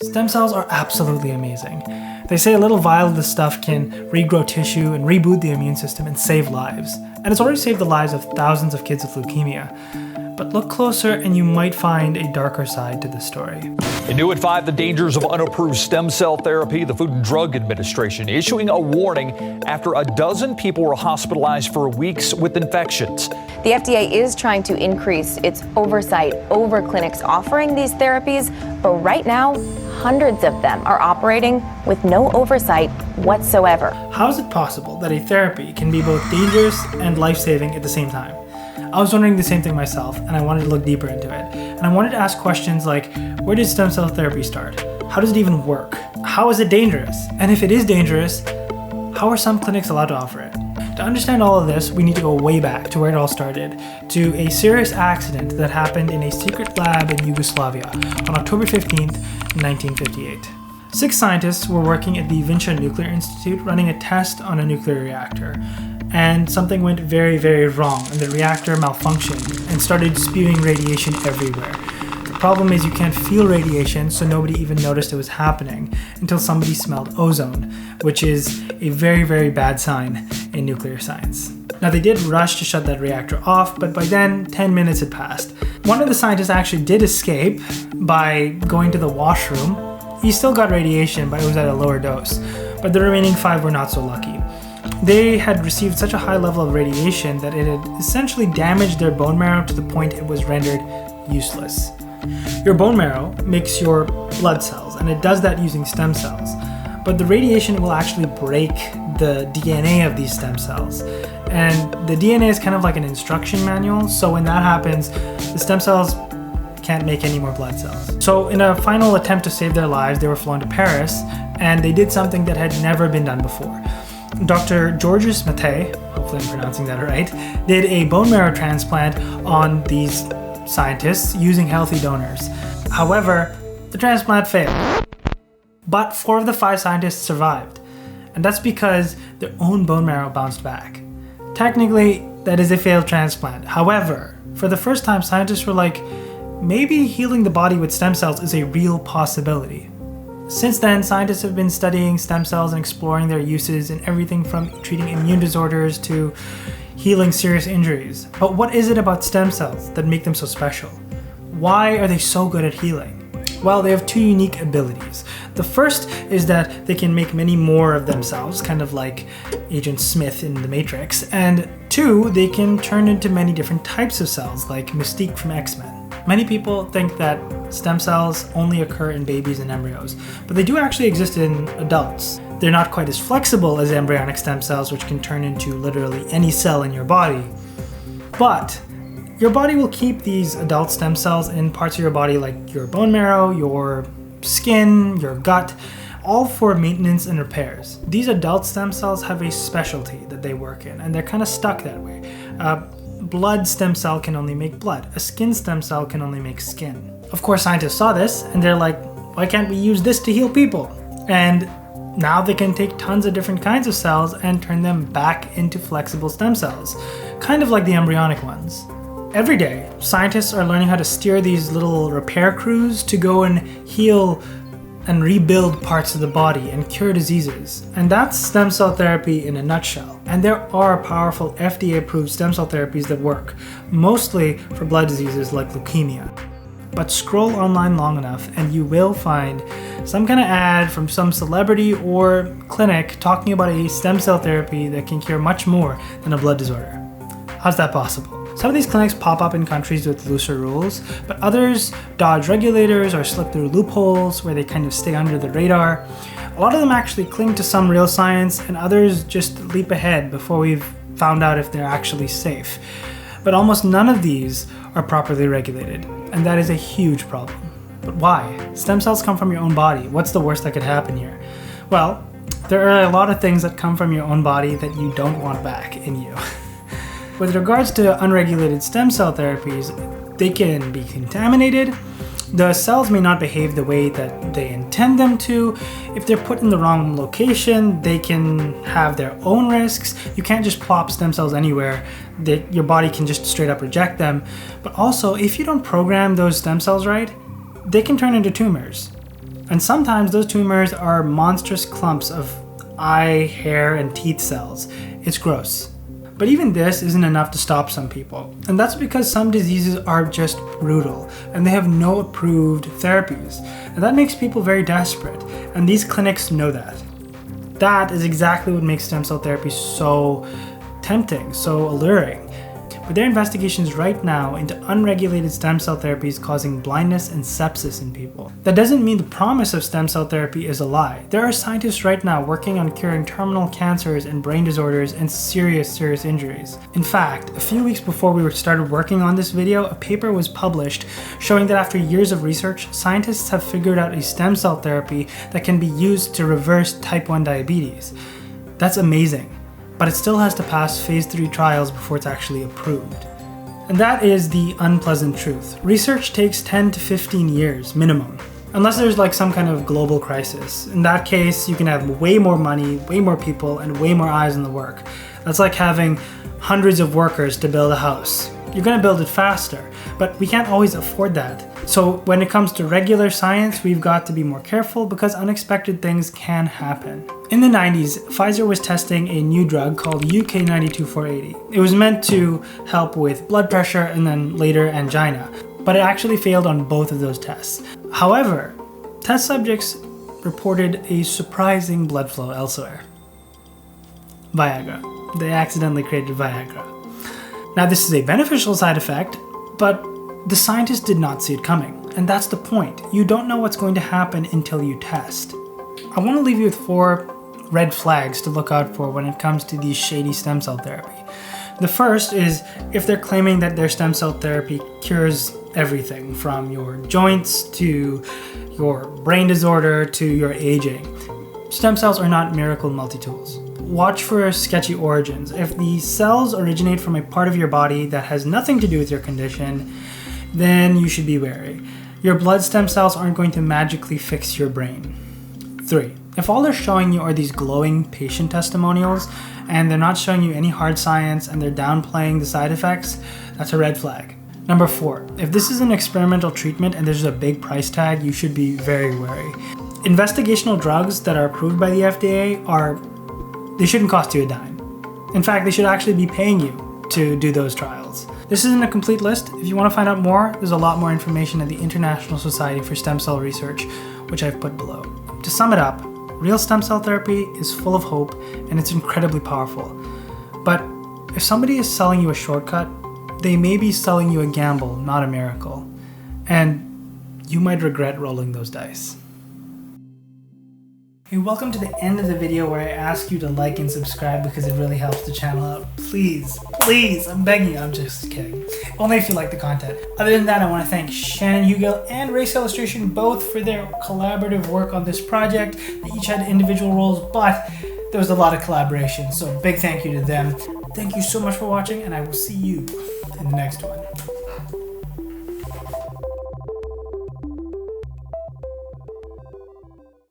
Stem cells are absolutely amazing. They say a little vial of this stuff can regrow tissue and reboot the immune system and save lives. And it's already saved the lives of thousands of kids with leukemia. But look closer and you might find a darker side to the story. In New at 5, the dangers of unapproved stem cell therapy. The Food and Drug Administration issuing a warning after a dozen people were hospitalized for weeks with infections. The FDA is trying to increase its oversight over clinics offering these therapies, but right now, hundreds of them are operating with no oversight whatsoever. How is it possible that a therapy can be both dangerous and life-saving at the same time? I was wondering the same thing myself, and I wanted to look deeper into it. And I wanted to ask questions like, where did stem cell therapy start? How does it even work? How is it dangerous? And if it is dangerous, how are some clinics allowed to offer it? To understand all of this, we need to go way back to where it all started, to a serious accident that happened in a secret lab in Yugoslavia on October 15th, 1958. 6 scientists were working at the Vinca Nuclear Institute running a test on a nuclear reactor. And something went very, very wrong, and the reactor malfunctioned and started spewing radiation everywhere. The problem is you can't feel radiation, so nobody even noticed it was happening until somebody smelled ozone, which is a very, very bad sign in nuclear science. Now they did rush to shut that reactor off, but by then 10 minutes had passed. One of the scientists actually did escape by going to the washroom. He still got radiation, but it was at a lower dose. But the remaining 5 were not so lucky. They had received such a high level of radiation that it had essentially damaged their bone marrow to the point it was rendered useless. Your bone marrow makes your blood cells, and it does that using stem cells. But the radiation will actually break the DNA of these stem cells. And the DNA is kind of like an instruction manual, so when that happens, the stem cells can't make any more blood cells. So in a final attempt to save their lives, they were flown to Paris, and they did something that had never been done before. Dr. Georges Mattei, hopefully I'm pronouncing that right, did a bone marrow transplant on these scientists using healthy donors. However, the transplant failed. But 4 of the 5 scientists survived, and that's because their own bone marrow bounced back. Technically, that is a failed transplant. However, for the first time, scientists were like, maybe healing the body with stem cells is a real possibility. Since then, scientists have been studying stem cells and exploring their uses in everything from treating immune disorders to healing serious injuries. But what is it about stem cells that make them so special? Why are they so good at healing? Well, they have 2 unique abilities. The first is that they can make many more of themselves, kind of like Agent Smith in The Matrix. And 2, they can turn into many different types of cells, like Mystique from X-Men. Many people think that stem cells only occur in babies and embryos, but they do actually exist in adults. They're not quite as flexible as embryonic stem cells, which can turn into literally any cell in your body. But your body will keep these adult stem cells in parts of your body like your bone marrow, your skin, your gut, all for maintenance and repairs. These adult stem cells have a specialty that they work in, and they're kind of stuck that way. Blood stem cell can only make blood. A skin stem cell can only make skin. Of course, scientists saw this and they're like, why can't we use this to heal people? And now they can take tons of different kinds of cells and turn them back into flexible stem cells, kind of like the embryonic ones. Every day, scientists are learning how to steer these little repair crews to go and heal and rebuild parts of the body and cure diseases. And that's stem cell therapy in a nutshell. And there are powerful FDA-approved stem cell therapies that work, mostly for blood diseases like leukemia. But scroll online long enough and you will find some kind of ad from some celebrity or clinic talking about a stem cell therapy that can cure much more than a blood disorder. How's that possible? Some of these clinics pop up in countries with looser rules, but others dodge regulators or slip through loopholes where they kind of stay under the radar. A lot of them actually cling to some real science, and others just leap ahead before we've found out if they're actually safe. But almost none of these are properly regulated, and that is a huge problem. But why? Stem cells come from your own body. What's the worst that could happen here? Well, there are a lot of things that come from your own body that you don't want back in you. With regards to unregulated stem cell therapies, they can be contaminated. The cells may not behave the way that they intend them to. If they're put in the wrong location, they can have their own risks. You can't just plop stem cells anywhere. Your body can just straight up reject them. But also, if you don't program those stem cells right, they can turn into tumors. And sometimes those tumors are monstrous clumps of eye, hair, and teeth cells. It's gross. But even this isn't enough to stop some people. And that's because some diseases are just brutal and they have no approved therapies. And that makes people very desperate. And these clinics know that. That is exactly what makes stem cell therapy so tempting, so alluring. But there are investigations right now into unregulated stem cell therapies causing blindness and sepsis in people. That doesn't mean the promise of stem cell therapy is a lie. There are scientists right now working on curing terminal cancers and brain disorders and serious injuries. In fact, a few weeks before we started working on this video, a paper was published showing that after years of research, scientists have figured out a stem cell therapy that can be used to reverse type 1 diabetes. That's amazing. But it still has to pass phase 3 trials before it's actually approved. And that is the unpleasant truth. Research takes 10 to 15 years minimum, unless there's like some kind of global crisis. In that case, you can have way more money, way more people, and way more eyes on the work. That's like having hundreds of workers to build a house. You're gonna build it faster, but we can't always afford that. So when it comes to regular science, we've got to be more careful because unexpected things can happen. In the 90s, Pfizer was testing a new drug called UK-92480. It was meant to help with blood pressure and then later angina, but it actually failed on both of those tests. However, test subjects reported a surprising blood flow elsewhere. Viagra. They accidentally created Viagra. Now this is a beneficial side effect, but the scientists did not see it coming. And that's the point. You don't know what's going to happen until you test. I want to leave you with 4 red flags to look out for when it comes to these shady stem cell therapy. The first is if they're claiming that their stem cell therapy cures everything from your joints to your brain disorder to your aging. Stem cells are not miracle multi-tools. Watch for sketchy origins. If the cells originate from a part of your body that has nothing to do with your condition, then you should be wary. Your blood stem cells aren't going to magically fix your brain. 3. If all they're showing you are these glowing patient testimonials and they're not showing you any hard science and they're downplaying the side effects, that's a red flag. Number 4. If this is an experimental treatment and there's a big price tag, you should be very wary. Investigational drugs that are approved by the FDA they shouldn't cost you a dime. In fact, they should actually be paying you to do those trials. This isn't a complete list. If you want to find out more, there's a lot more information at the International Society for Stem Cell Research, which I've put below. To sum it up, real stem cell therapy is full of hope and it's incredibly powerful. But if somebody is selling you a shortcut, they may be selling you a gamble, not a miracle. And you might regret rolling those dice. Hey, welcome to the end of the video where I ask you to like and subscribe because it really helps the channel out. Please, I'm begging you. I'm just kidding. Only if you like the content. Other than that, I want to thank Shannon and Wray Illustration both for their collaborative work on this project. They each had individual roles, but there was a lot of collaboration, so big thank you to them. Thank you so much for watching, and I will see you in the next one.